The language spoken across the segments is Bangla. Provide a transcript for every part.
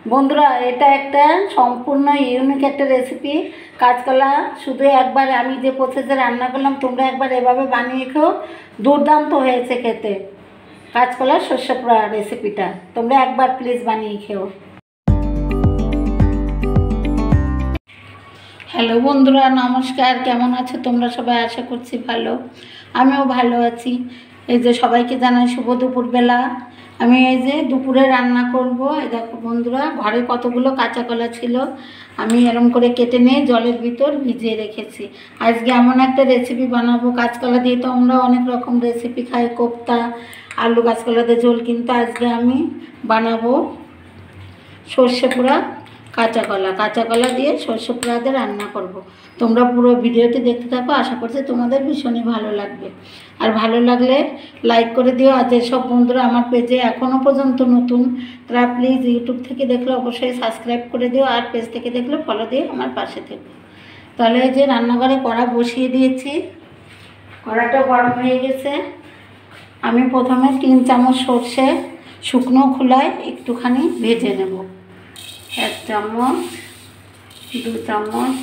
বন্ধুরা, এটা একটা সম্পূর্ণ ইউনিক একটা রেসিপি। কাঁচকলা শুধু একবার আমি যে প্রসেসে রান্না করলাম, তোমরা একবার এভাবে বানিয়ে খেও, দুর্দান্ত হয়েছে খেতে। কাঁচকলার সর্ষে পোড়া রেসিপিটা তোমরা একবার প্লিজ বানিয়ে খেও। হ্যালো বন্ধুরা, নমস্কার। কেমন আছো তোমরা সবাই? আশা করছি ভালো। আমিও ভালো আছি। এই যে সবাইকে জানাই শুভ দুপুরবেলা। আমি এই যে দুপুরে রান্না করব। এই দেখো বন্ধুরা, ঘরে কতগুলো কাঁচা কলা ছিল, আমি এরম করে কেটে নিয়ে জলের ভিতর ভিজিয়ে রেখেছি। আজকে এমন একটা রেসিপি বানাবো। কাঁচকলা দিয়ে তো আমরা অনেক রকম রেসিপি খাই, কোপ্তা, আলু কাঁচকলা দিয়ে ঝোল, কিন্তু আজকে আমি বানাবো সর্ষে পোড়া কাঁচা কলা দিয়ে সর্ষে পোড়া দিয়ে রান্না করব। তোমরা পুরো ভিডিওটি দেখতে থাকো, আশা করছি তোমাদের ভীষণই ভালো লাগবে। আর ভালো লাগলে লাইক করে দিও। আর যেসব বন্ধুরা আমার পেজে এখনও পর্যন্ত নতুন, তারা প্লিজ ইউটিউব থেকে দেখলে অবশ্যই সাবস্ক্রাইব করে দিও, আর পেজ থেকে দেখলে ফলো দিয়ে আমার পাশে থেকো। তাহলে এই যে রান্নাঘরে কড়া বসিয়ে দিয়েছি, কড়াটা গরম হয়ে গেছে। আমি প্রথমে 3 চামচ সর্ষে শুকনো খোলায় একটুখানি ভেজে নেব। 1 চামচ, 2 চামচ,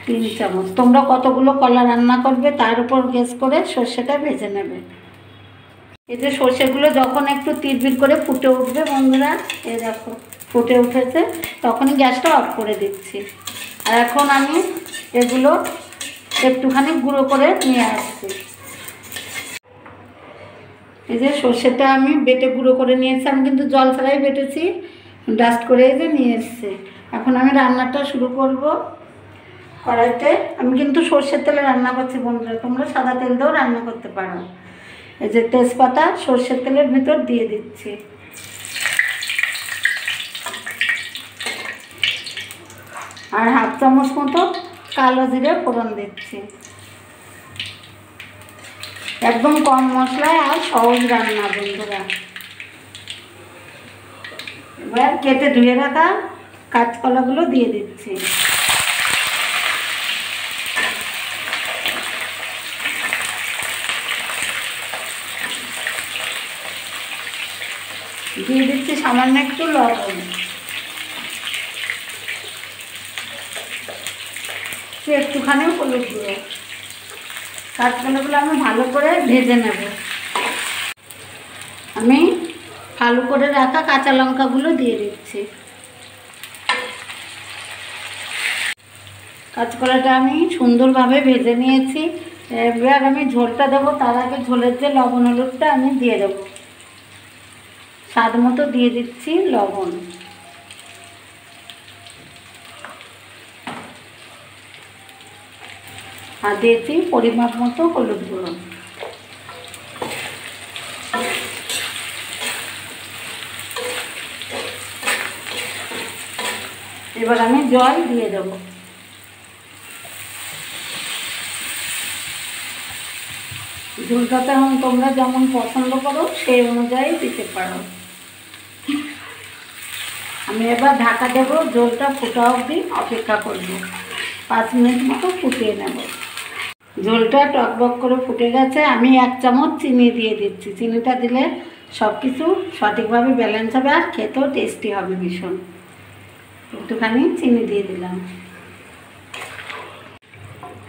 3 চামচ। তোমরা কতগুলো কলা রান্না করবে তার উপর গেস করে সর্ষেটা ভেজে নেবে। এই যে সর্ষেগুলো যখন একটু তিরবির করে ফুটে উঠবে বন্ধুরা, এই দেখো ফুটে উঠেছে, তখনই গ্যাসটা অফ করে দিচ্ছি। আর এখন আমি এগুলো একটুখানি গুঁড়ো করে নিয়ে আসছি। এই যে সর্ষেটা আমি বেটে গুঁড়ো করে নিয়েছি, আমি কিন্তু জল ছাড়াই বেটেছি, ডাস্ট করে এই যে নিয়ে এসছি। এখন আমি রান্নাটা শুরু করব। কড়াইতে আমি কিন্তু সর্ষের তেলে রান্না করছি বন্ধুরা, তোমরা সাদা তেল দিয়েও রান্না করতে পারো। এই যে তেজপাতা সর্ষের তেলের ভিতর দিয়ে দিচ্ছি। আর 1/2 চামচ মতো কালো জিরে ফোড়ন দিচ্ছি। একদম কম মশলায় আর সহজ রান্না বন্ধুরা। এবার কেটে ধুয়ে রাখা কাঁচকলাগুলো দিয়ে দিচ্ছি। দিয়ে দিচ্ছি সামান্য একটু লবণ, একটুখানি হলুদ গুঁড়ো। কাঁচকলাগুলো আমি ভালো করে ভেজে নেব। আমি ভালো করে রাখা কাঁচা লঙ্কাগুলো দিয়ে দিচ্ছি। কাঁচকলাটা আমি সুন্দরভাবে ভেজে নিয়েছি। এবার আমি ঝোলটা দেবো, তার আগে ঝোলের যে লবণ হলুদটা আমি দিয়ে দেবো। স্বাদ মতো দিয়ে দিচ্ছি লবণ। আর দিয়েছি পরিমাপ মতো হলুদ গুঁড়ো। এবার আমি জল দিয়ে দেবো। ঝোলটা এখন তোমরা যেমন পছন্দ করো সেই অনুযায়ী দিতে পারো। আমি এবার ঢাকা দেবো, ঝোলটা ফোটা অবধি অপেক্ষা করব। 5 মিনিট মতো ফুটিয়ে নেব। ঝোলটা টকবক করে ফুটে গেছে। আমি 1 চামচ চিনি দিয়ে দিচ্ছি। চিনিটা দিলে সব কিছু সঠিকভাবে ব্যালেন্স হবে, আর খেতেও টেস্টি হবে ভীষণ। একটুখানি চিনি দিয়ে দিলাম।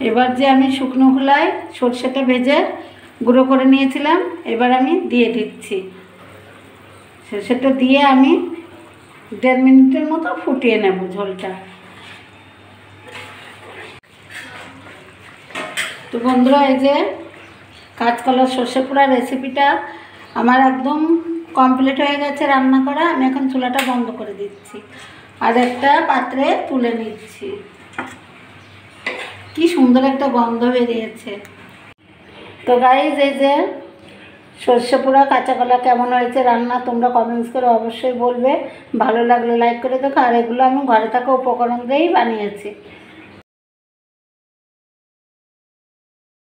এবার যে আমি শুকনো খোলায় সর্ষেটা ভেজে গুঁড়ো করে নিয়েছিলাম, এবার আমি দিয়ে দিচ্ছি। সর্ষেটা দিয়ে আমি 1.5 মিনিটের মতো ফুটিয়ে নেব ঝোলটা। তো বন্ধুরা, এই যে কাঁচকলার সর্ষে পোড়া রেসিপিটা আমার একদম কমপ্লিট হয়ে গেছে রান্না করা। আমি এখন চুলাটা বন্ধ করে দিচ্ছি আর একটা পাত্রে তুলে নিচ্ছি। কি সুন্দর একটা গন্ধ বেরিয়েছে। তো গাইজ, এই যে সর্ষে পোড়া কাঁচা কলা কেমন হয়েছে রান্না, তোমরা কমেন্টস করে অবশ্যই বলবে। ভালো লাগলে লাইক করে দেখো। আর এগুলো আমি ঘরে থাকা উপকরণ দিয়েই বানিয়েছি।